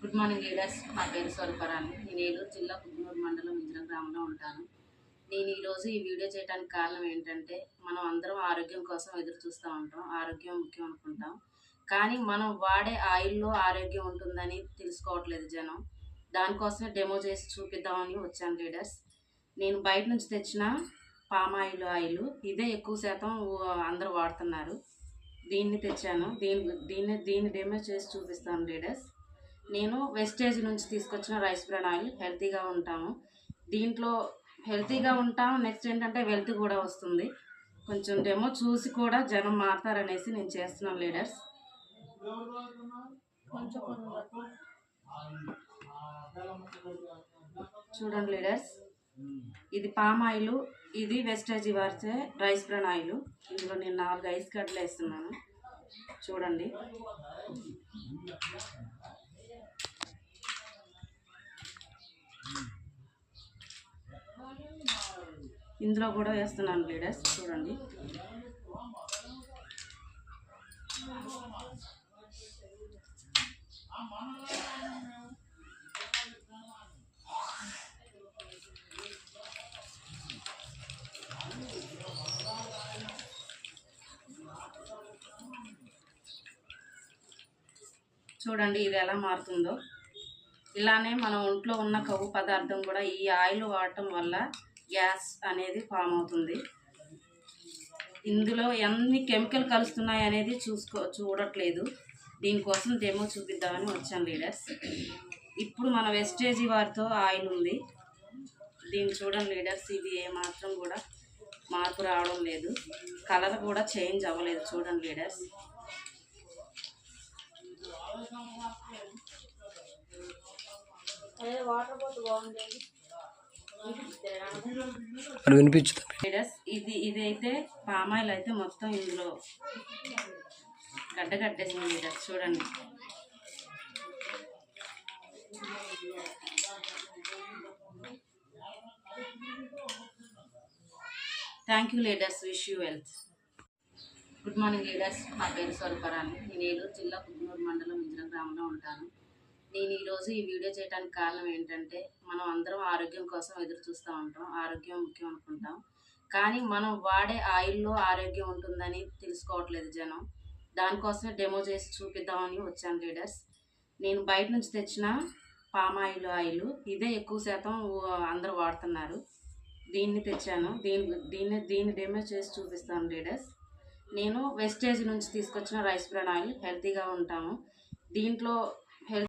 Good morning leaders. నా పేరు స్వరూపరాణి. నేను ఏలూరు జిల్లా కుద్నూరు మండలం ఇంజరం గ్రామంలో ఉంటాను. నేను ఈరోజు ఈ వీడియో చేయడానికి కారణం ఏంటంటే, మనం అందరం ఆరోగ్యం కోసం ఎదురు చూస్తూ ఉంటాం. ఆరోగ్యం ముఖ్యం అనుకుంటాం, కానీ మనం వాడే ఆయిల్లో ఆరోగ్యం ఉంటుందని తెలుసుకోవట్లేదు జనం. దానికోసమే డెమో చేసి చూపిద్దామని వచ్చాను లీడర్స్. నేను బయట నుంచి తెచ్చిన పామాయిల్ ఆయిల్ ఇదే ఎక్కువ శాతం అందరూ వాడుతున్నారు. దీన్ని తెచ్చాను. దీన్ని డెమో చేసి చూపిస్తాను లీడర్స్. నేను వెస్టేజ్ నుంచి తీసుకొచ్చిన రైస్ బ్రాన్ ఆయిల్. హెల్తీగా ఉంటాము దీంట్లో, హెల్తీగా ఉంటాం. నెక్స్ట్ ఏంటంటే వెల్త్ కూడా వస్తుంది. కొంచెం డెమో చూసి కూడా జనం మారుతారనేసి నేను చేస్తున్నాను లీడర్స్. చూడండి లీడర్స్, ఇది పామ్ ఆయిల్, ఇది వెస్టేజ్ వారిచే రైస్ బ్రాన్ ఆయిల్. ఇందులో నేను 4 ఐస్ గడ్డలు వేస్తున్నాను. చూడండి, ఇందులో కూడా వేస్తున్నాను లీడర్స్. చూడండి, చూడండి ఇది ఎలా మారుతుందో. ఇలానే మన ఒంట్లో ఉన్న కొవ్వు పదార్థం కూడా ఈ ఆయిల్ వాడటం వల్ల గ్యాస్ అనేది ఫామ్ అవుతుంది. ఇందులో ఎన్ని కెమికల్ కలుస్తున్నాయి అనేది చూడట్లేదు. దీనికోసం డెమో చూపిద్దామని వచ్చాను లీడర్స్. ఇప్పుడు మన వెస్టేజీ వారితో ఆయిల్ ఉంది. దీన్ని చూడండి లీడర్స్, ఇది ఏమాత్రం కూడా మార్పు రావడం లేదు. కలర్ కూడా చేంజ్ అవ్వలేదు. చూడండి లీడర్స్, లీడర్స్ ఇదైతే పామాయిల్ అయితే మొత్తం ఇందులో గడ్డగట్టేసింది లీడర్స్. చూడండి, thank you leaders. Wish you wealth. Good morning leaders. నా పేరు స్వరూపరాణి. నేను ఏలూరు జిల్లా కుద్నూరు మండలం ఇంజరం గ్రామంలో ఉంటాను. నేను ఈరోజు ఈ వీడియో చేయడానికి కారణం ఏంటంటే, మనం అందరం ఆరోగ్యం కోసం ఎదురు చూస్తూ ఉంటాం. ఆరోగ్యం ముఖ్యం అనుకుంటాం, కానీ మనం వాడే ఆయిల్లో ఆరోగ్యం ఉంటుందని తెలుసుకోవట్లేదు జనం. దానికోసమే డెమో చేసి చూపిద్దామని వచ్చాను లీడర్స్. నేను బయట నుంచి తెచ్చిన పామాయిల్ ఆయిల్ ఇదే ఎక్కువ శాతం అందరూ వాడుతున్నారు. దీన్ని తెచ్చాను. దీన్ని డెమో చేసి చూపిస్తాను లీడర్స్. నేను వెస్టేజ్ నుంచి తీసుకొచ్చిన రైస్ బ్రాన్ ఆయిల్. హెల్తీగా ఉంటాము దీంట్లో,